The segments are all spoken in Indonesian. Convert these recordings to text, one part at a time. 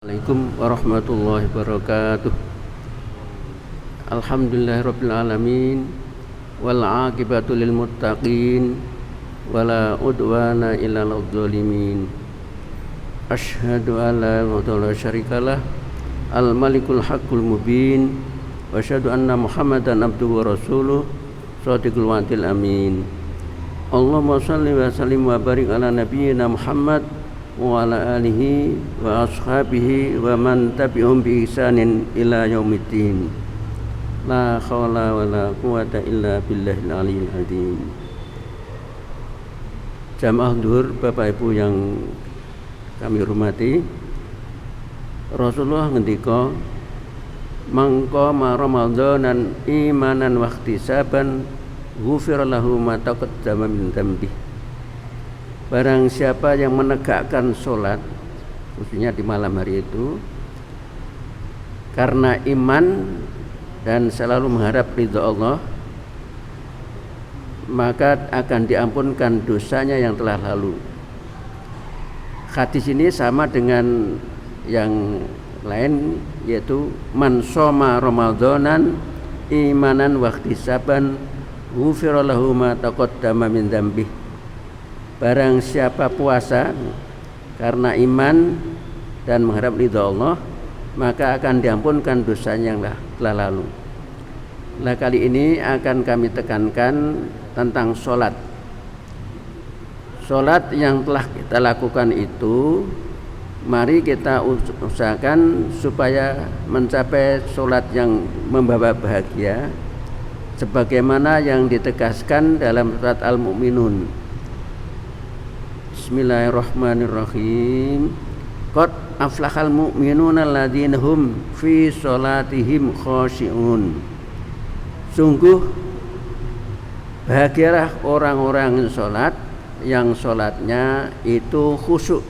Assalamualaikum warahmatullahi wabarakatuh. Alhamdulillahirabbil alamin wal 'aqibatu lil muttaqin wala udwana illa 'alal zalimin. Asyhadu an la ilaha illallah wa syarikalah al malikul haqqul mubin wa asyhadu anna muhammadan abduhu wa rasuluh shadiqul wa'dil amin. Allahumma shalli wa sallim wa barik ala nabiyyina Muhammad wa ala alihi wa ashabihi wa man tabi'hum bi ihsanin ila yaumiddin. La haula wa la quwata illa billahil aliyyil azim. Jamaah dhuhur, Bapak Ibu yang kami hormati, Rasulullah ngendika, "Mangqama Ramadhanan imanan wa ihtisaban ghufira lahu ma taqaddama min dzambihi." Barang siapa yang menegakkan sholat, khususnya di malam hari itu, karena iman dan selalu mengharap ridha Allah, maka akan diampunkan dosanya yang telah lalu. Hadis ini sama dengan yang lain, yaitu man shoma ramadhanan imanan wa ihtisaban ghufira lahu ma taqaddama min dzambihi. Barang siapa puasa karena iman dan mengharap ridha Allah, maka akan diampunkan dosanya yang telah lalu. Nah, kali ini akan kami tekankan tentang sholat. Sholat yang telah kita lakukan itu, mari kita usahakan supaya mencapai sholat yang membawa bahagia, sebagaimana yang ditegaskan dalam surat Al-Mu'minun. Bismillahirrahmanirrahim. Qad aflahal mu'minuna alladzina hum fi sholatihim khashi'un. Sungguh bahagialah orang-orang yang sholatnya itu khusyuk.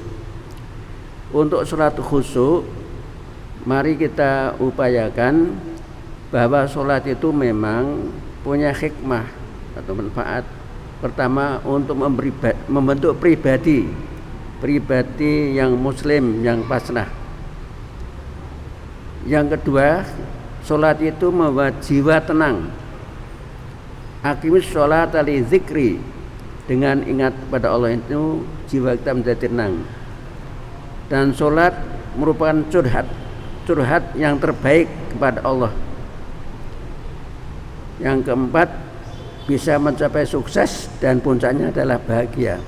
Untuk sholat khusyuk, mari kita upayakan bahwa sholat itu memang punya hikmah atau manfaat. Pertama, untuk membentuk pribadi yang muslim, yang pasrah. Yang kedua, sholat itu membuat jiwa tenang. Aqimis sholata li dzikri. Dengan ingat pada Allah itu jiwa kita menjadi tenang. Dan sholat merupakan curhat yang terbaik kepada Allah. Yang keempat, bisa mencapai sukses dan puncaknya adalah bahagia.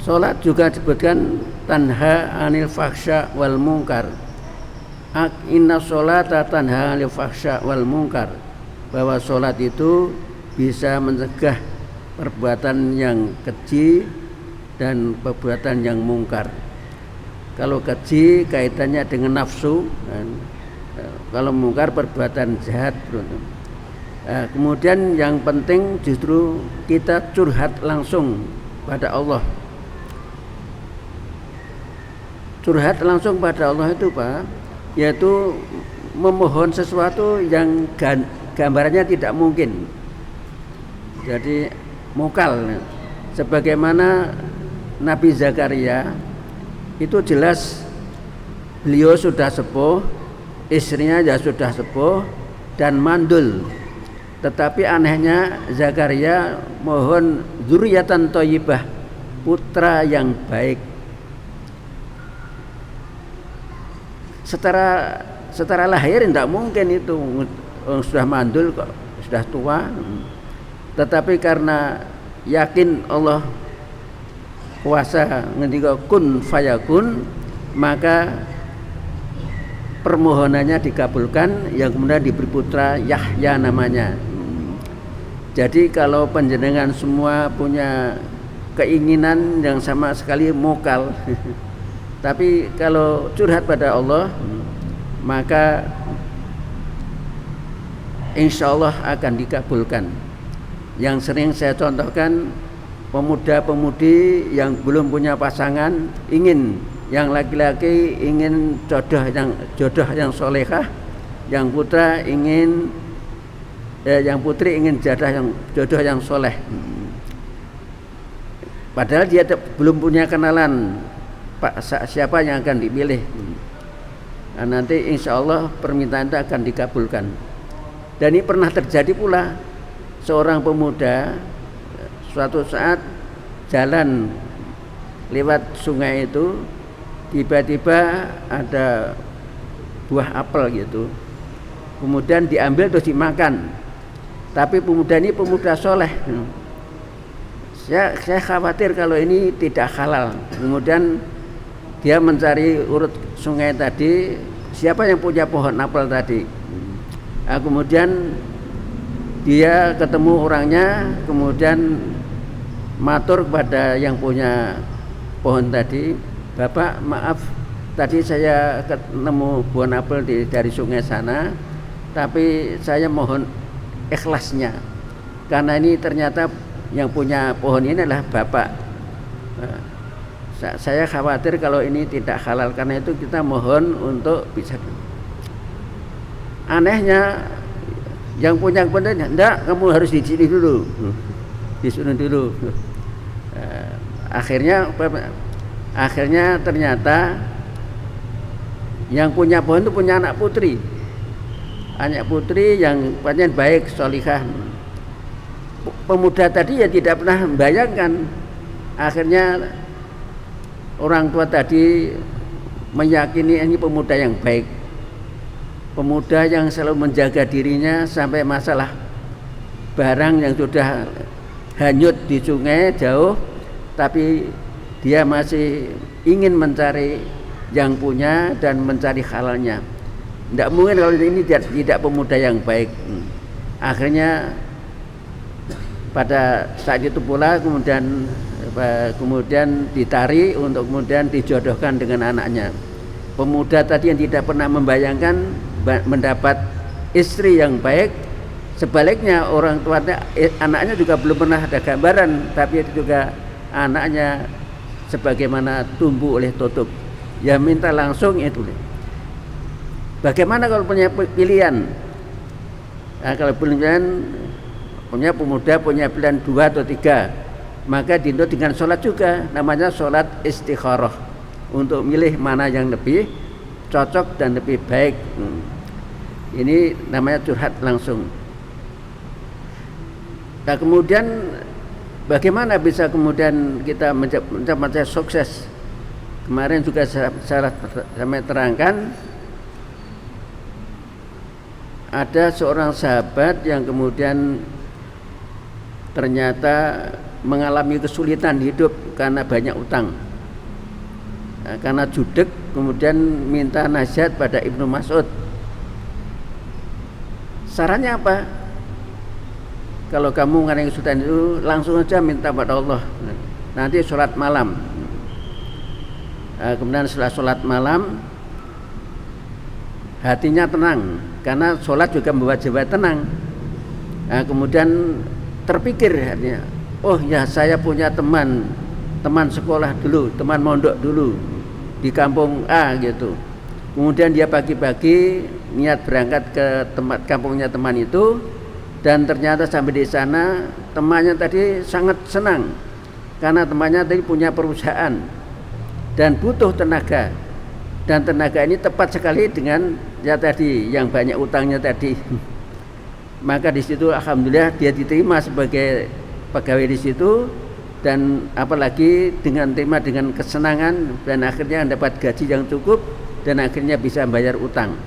Salat juga disebutkan tanha anil fahsya wal munkar. Inna sholata tanha anil fahsya wal munkar. Bahwa salat itu bisa mencegah perbuatan yang keji dan perbuatan yang mungkar. Kalau keji kaitannya dengan nafsu, kalau mungkar perbuatan jahat. Kemudian yang penting justru kita curhat langsung pada Allah. Curhat langsung pada Allah itu Pak, yaitu memohon sesuatu yang gambarannya tidak mungkin. Jadi mukal. Sebagaimana Nabi Zakaria itu jelas beliau sudah sepuh, istrinya ya sudah sepuh dan mandul. Tetapi anehnya Zakaria mohon dzurriyyatan thayyibah, putra yang baik. Secara lahir tidak mungkin itu, sudah mandul kok, sudah tua. Tetapi karena yakin Allah kuasa ngendika kun fayakun, maka permohonannya dikabulkan, yang kemudian diberi putra Yahya namanya. Jadi kalau panjenengan semua punya keinginan yang sama sekali mokal, tapi kalau curhat pada Allah, maka insya Allah akan dikabulkan. Yang sering saya contohkan, pemuda-pemudi yang belum punya pasangan, yang laki-laki ingin jodoh yang solehah, yang putra ingin yang putri ingin jodoh yang soleh. Padahal dia belum punya kenalan siapa yang akan dipilih. Nah, nanti insya Allah permintaan itu akan dikabulkan. Dan ini pernah terjadi pula, seorang pemuda suatu saat jalan lewat sungai itu, tiba-tiba ada buah apel gitu, kemudian diambil terus dimakan. Tapi pemuda ini pemuda soleh. Saya khawatir kalau ini tidak halal. Kemudian dia mencari urut sungai tadi, siapa yang punya pohon apel tadi. Nah, kemudian dia ketemu orangnya, kemudian matur kepada yang punya pohon tadi, "Bapak, maaf, tadi saya ketemu buah apel dari sungai sana, tapi saya mohon ikhlasnya, karena ini ternyata yang punya pohon ini adalah Bapak. Saya khawatir kalau ini tidak halal, karena itu kita mohon untuk bisa." Anehnya yang punya pohon, "Enggak, kamu harus di sini dulu, disuruh dulu." Akhirnya ternyata yang punya pohon itu punya anak putri yang panjang baik, solihah. Pemuda tadi ya tidak pernah membayangkan. Akhirnya orang tua tadi meyakini ini pemuda yang baik, pemuda yang selalu menjaga dirinya sampai masalah barang yang sudah hanyut di sungai jauh, tapi dia masih ingin mencari yang punya dan mencari halalnya. Tidak mungkin kalau ini tidak pemuda yang baik. Akhirnya pada saat itu pula kemudian ditarik untuk kemudian dijodohkan dengan anaknya. Pemuda tadi yang tidak pernah membayangkan mendapat istri yang baik, sebaliknya orang tuanya, anaknya juga belum pernah ada gambaran, tapi itu juga anaknya sebagaimana tumbuh oleh tutup, ya minta langsung itu. Bagaimana kalau punya pilihan? Nah, kalau pilihan punya pemuda punya pilihan 2 atau 3, maka dinut dengan sholat juga, namanya sholat istikharah, untuk milih mana yang lebih cocok dan lebih baik. Ini namanya curhat langsung. Nah, kemudian bagaimana bisa kemudian kita mencapai sukses? Kemarin juga saya terangkan, ada seorang sahabat yang kemudian ternyata mengalami kesulitan hidup karena banyak utang. Nah, karena judek, kemudian minta nasihat pada Ibnu Mas'ud. Sarannya apa? Kalau kamu mengalami kesulitan itu, langsung aja minta pada Allah. Nanti sholat malam. Nah, kemudian setelah sholat malam, hatinya tenang, karena sholat juga membawa jiwa tenang. Nah, kemudian terpikir hatinya, oh ya, saya punya teman sekolah dulu, teman mondok dulu di kampung A gitu. Kemudian dia pagi-pagi niat berangkat ke tempat kampungnya teman itu, dan ternyata sampai di sana temannya tadi sangat senang karena temannya tadi punya perusahaan dan butuh tenaga, dan tenaga ini tepat sekali dengan ya tadi yang banyak utangnya tadi. Maka di situ alhamdulillah dia diterima sebagai pegawai di situ, dan apalagi terima dengan kesenangan, dan akhirnya dapat gaji yang cukup dan akhirnya bisa bayar utang.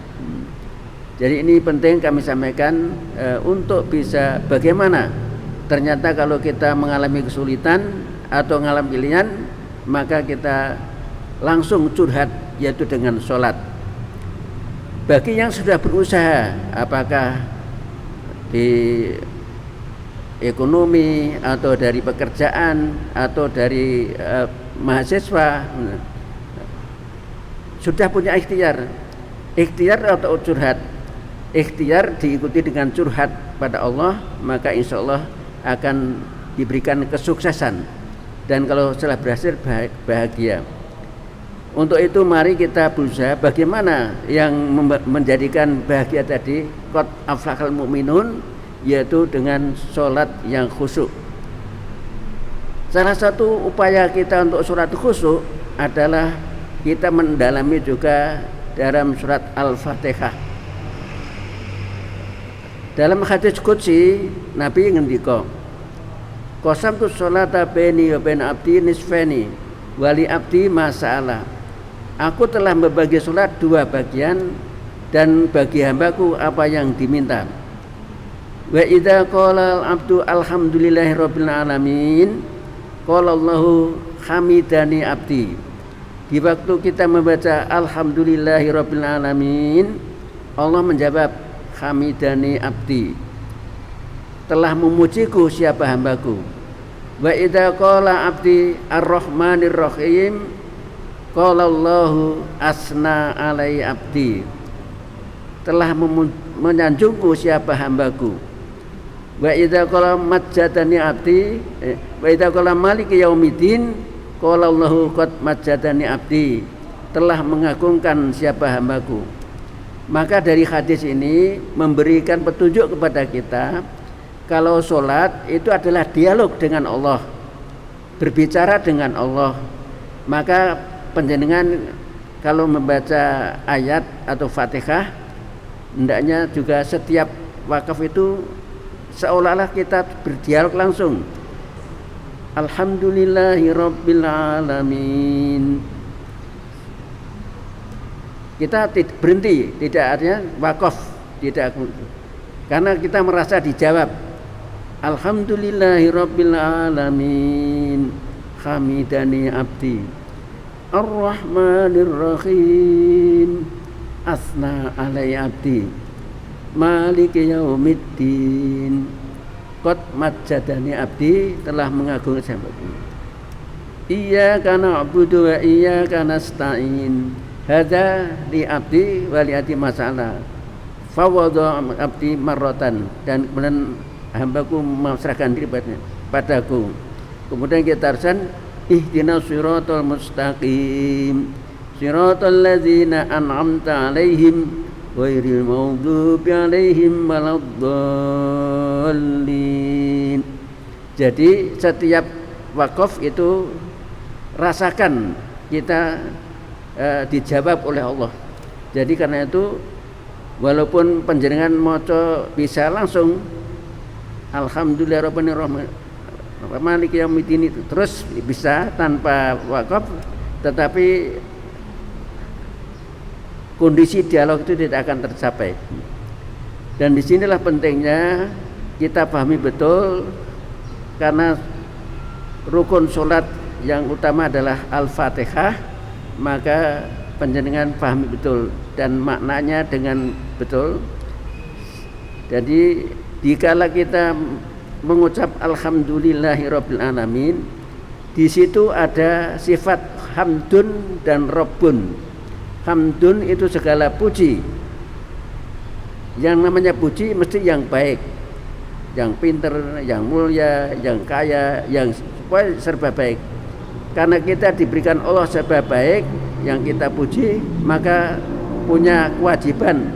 Jadi ini penting kami sampaikan untuk bisa bagaimana ternyata kalau kita mengalami kesulitan atau mengalami pilihan, maka kita langsung curhat, yaitu dengan sholat. Bagi yang sudah berusaha, apakah di ekonomi atau dari pekerjaan atau dari mahasiswa, sudah punya ikhtiar atau curhat. Ikhtiar diikuti dengan curhat pada Allah, maka insya Allah akan diberikan kesuksesan, dan kalau setelah berhasil bahagia. Untuk itu mari kita berusaha bagaimana yang menjadikan bahagia tadi, qad aflahal mu'minun, yaitu dengan sholat yang khusyuk. Salah satu upaya kita untuk sholat khusyuk adalah kita mendalami juga dalam surat Al-Fatihah. Dalam hadis qudsi Nabi ngendika, qasamtu sholata baini wa baina abdi nisfaini wali abdi masa'ala. Aku telah membagi salat dua bagian dan bagi hambaku apa yang diminta. Wa idza qala al-abdu alhamdulillahirabbil alamin qala Allahu hamidani abdi. Di waktu kita membaca alhamdulillahirabbil alamin, Allah menjawab hamidani abdi, telah memujiku siapa hambaku. Wa idza qala abdi arrahmanir rahim qala Allahu asna alai abdi, telah menyanjungku siapa hambaku. Wa idza qala majjadani abdi wa idza qala maliki yaumiddin qala Allahu qad majjadani abdi, telah mengagungkan siapa hambaku. Maka dari hadis ini memberikan petunjuk kepada kita kalau sholat itu adalah dialog dengan Allah, berbicara dengan Allah. Maka panjenengan kalau membaca ayat atau Fatihah, hendaknya juga setiap wakaf itu seolah-olah kita berdialog langsung. Alhamdulillahirabbil alamin. Kita berhenti, tidak artinya wakaf, tidak, karena kita merasa dijawab. Alhamdulillahirabbil alamin hamidani abdi arrahmanir rahim asna alai abdi maliki yaumiddin qad majjadani abdi, telah mengagungkan hambaku. Iyyaka na'budu wa iyyaka nasta'in hadza li abdi wa li ati masalah fawadha abdi marratan, dan kemudian hambaku memasrahkan diri padaku. Kemudian kita haruskan ihdinas siratal mustaqim siratal ladzina an'amta alaihim ghairil maghdubi alaihim waladdallin. Jadi setiap wakaf itu rasakan kita dijawab oleh Allah. Jadi karena itu walaupun panjenengan maca bisa langsung alhamdulillahirabbil alamin maliki yaumiddin itu terus bisa tanpa wakaf, tetapi kondisi dialog itu tidak akan tercapai. Dan disinilah pentingnya kita pahami betul, karena rukun sholat yang utama adalah Al-Fatihah, maka panjenengan pahami betul dan maknanya dengan betul. Jadi dikala kita mengucap alhamdulillahirabbil alamin, di situ ada sifat hamdun dan rabbun. Hamdun itu segala puji. Yang namanya puji mesti yang baik, yang pinter, yang mulia, yang kaya, yang serba baik. Karena kita diberikan Allah serba baik, yang kita puji, maka punya kewajiban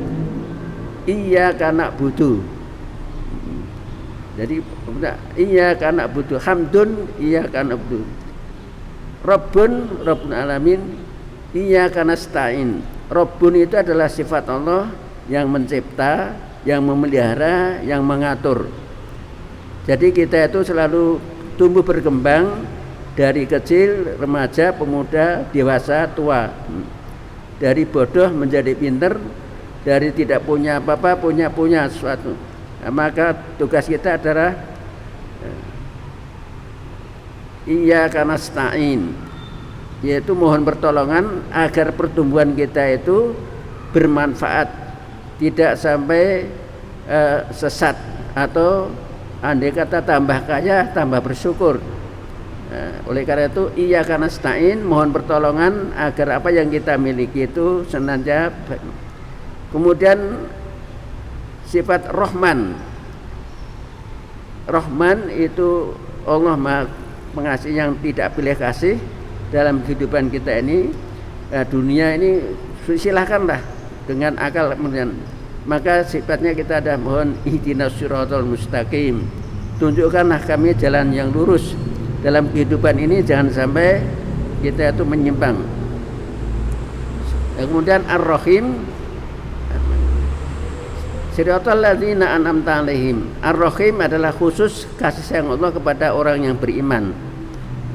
iyyaka na'budu. Jadi iyyaka na'budu, hamdun iyyaka na'budu, rabbun rabbul alamin iyyaka nasta'in. Rabbun itu adalah sifat Allah yang mencipta, yang memelihara, yang mengatur. Jadi kita itu selalu tumbuh berkembang dari kecil, remaja, pemuda, dewasa, tua. Dari bodoh menjadi pinter, dari tidak punya apa-apa punya sesuatu. Nah, maka tugas kita adalah iyyaka nasta'in, yaitu mohon pertolongan agar pertumbuhan kita itu bermanfaat, tidak sampai sesat, atau andai kata tambah kaya tambah bersyukur. Oleh karena itu iyyaka nasta'in, mohon pertolongan agar apa yang kita miliki itu senantiasa. Kemudian sifat Rahman. Rahman itu Allah Maha Pengasih yang tidak pilih kasih dalam kehidupan kita ini. Dunia ini silakanlah dengan akal, maka sifatnya kita ada mohon ihdinas siratal mustaqim, tunjukkanlah kami jalan yang lurus dalam kehidupan ini. Jangan sampai kita itu menyimpang. Kemudian Ar-Rahim, Siratal ladzina an'amta 'alaihim. Ar-Rahim adalah khusus kasih sayang Allah kepada orang yang beriman.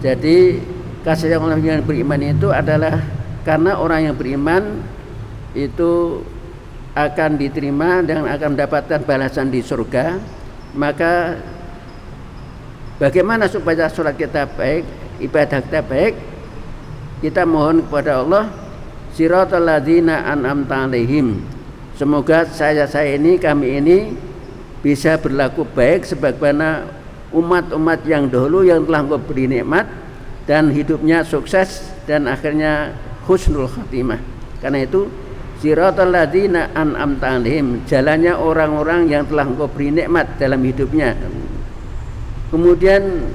Jadi kasih sayang Allah yang beriman itu adalah karena orang yang beriman itu akan diterima dan akan mendapatkan balasan di surga. Maka bagaimana supaya sholat kita baik, ibadah kita baik? Kita mohon kepada Allah, Siratal ladzina an'amta 'alaihim. Semoga saya ini, kami ini bisa berlaku baik sebagaimana umat-umat yang dahulu yang telah memberi nikmat dan hidupnya sukses dan akhirnya husnul khatimah. Karena itu Siratal ladzina an'amta 'alaihim, jalannya orang-orang yang telah Engkau beri nikmat dalam hidupnya. Kemudian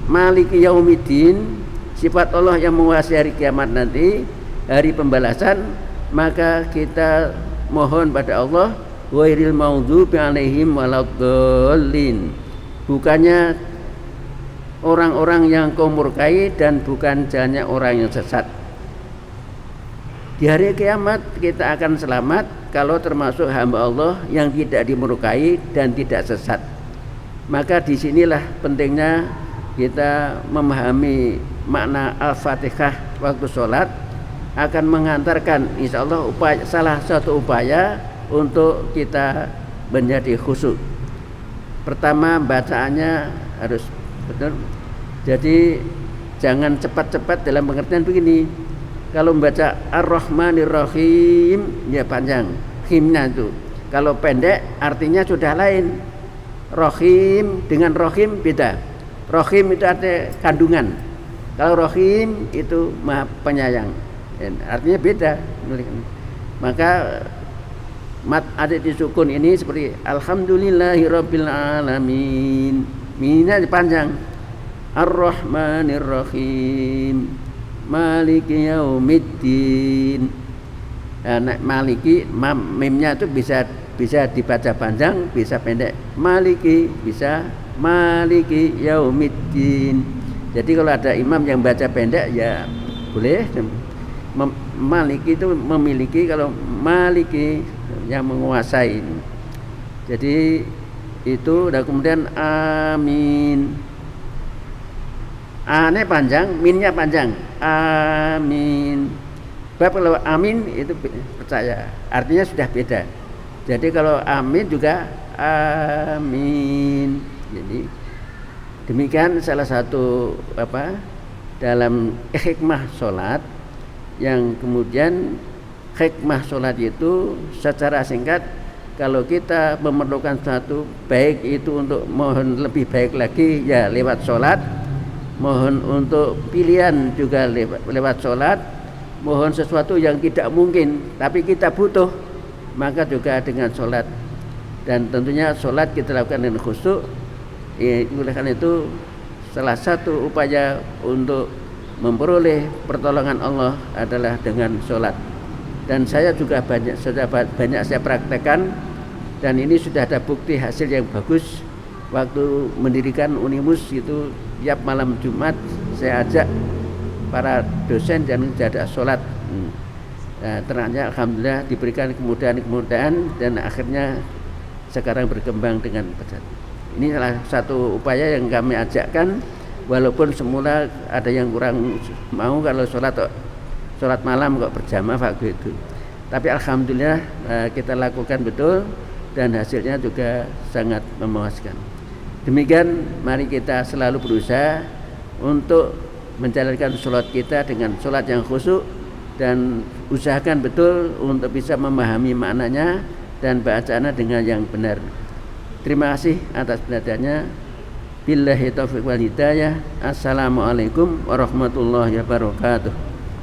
Maliki Yaumiddin, sifat Allah yang menguasai hari kiamat nanti, hari pembalasan. Maka kita mohon pada Allah, ghairil maghdubi 'alaihim waladdallin, bukannya orang-orang yang Kau murkai dan bukan jalannya orang yang sesat. Di hari kiamat kita akan selamat kalau termasuk hamba Allah yang tidak dimurkai dan tidak sesat. Maka disinilah pentingnya kita memahami makna Al-Fatihah waktu sholat, akan mengantarkan insya Allah salah satu upaya untuk kita menjadi khusyuk. Pertama, bacaannya harus betul. Jadi jangan cepat-cepat dalam pengertian begini. Kalau membaca Ar-Rahmanir Rahim ya panjang himnya itu. Kalau pendek artinya sudah lain. Rahim dengan Rahim beda. Rahim itu artinya kandungan. Kalau Rahim itu Maha Penyayang. Artinya beda. Maka mat adik disukun ini seperti Alhamdulillahirabbil alamin. Minnya panjang. Ar-Rahmanir Rahim. Maliki Yaumiddin. Maliki mimnya itu bisa dibaca panjang, bisa pendek. Maliki bisa Maliki Yaumiddin. Jadi kalau ada imam yang baca pendek ya boleh. Maliki itu memiliki, kalau Maliki yang menguasai. Jadi itu, dan kemudian amin. A-nya panjang, minnya panjang. Amin. Sebab kalau amin itu percaya, artinya sudah beda. Jadi kalau amin juga amin. Jadi demikian salah satu dalam hikmah sholat, yang kemudian hikmah sholat itu secara singkat, kalau kita memerlukan sesuatu baik itu untuk mohon lebih baik lagi ya lewat sholat, mohon untuk pilihan juga lewat sholat, mohon sesuatu yang tidak mungkin tapi kita butuh maka juga dengan sholat. Dan tentunya sholat kita lakukan dengan khusyuk. Oleh karena itu salah satu upaya untuk memperoleh pertolongan Allah adalah dengan sholat. Dan saya juga banyak saya praktekkan, dan ini sudah ada bukti hasil yang bagus. Waktu mendirikan Unimus itu tiap malam Jumat saya ajak para dosen dan menjaga sholat. Ternyata alhamdulillah diberikan kemudahan dan akhirnya sekarang berkembang dengan pesat. Ini salah satu upaya yang kami ajakkan. Walaupun semula ada yang kurang mau kalau sholat malam kok berjamaah waktu itu, tapi alhamdulillah kita lakukan betul dan hasilnya juga sangat memuaskan. Demikian, mari kita selalu berusaha untuk menjalankan sholat kita dengan sholat yang khusyuk, dan usahakan betul untuk bisa memahami maknanya dan bacaannya dengan yang benar. Terima kasih atas perhatiannya. Billahi taufiq wal hidayah. Assalamualaikum warahmatullahi wabarakatuh.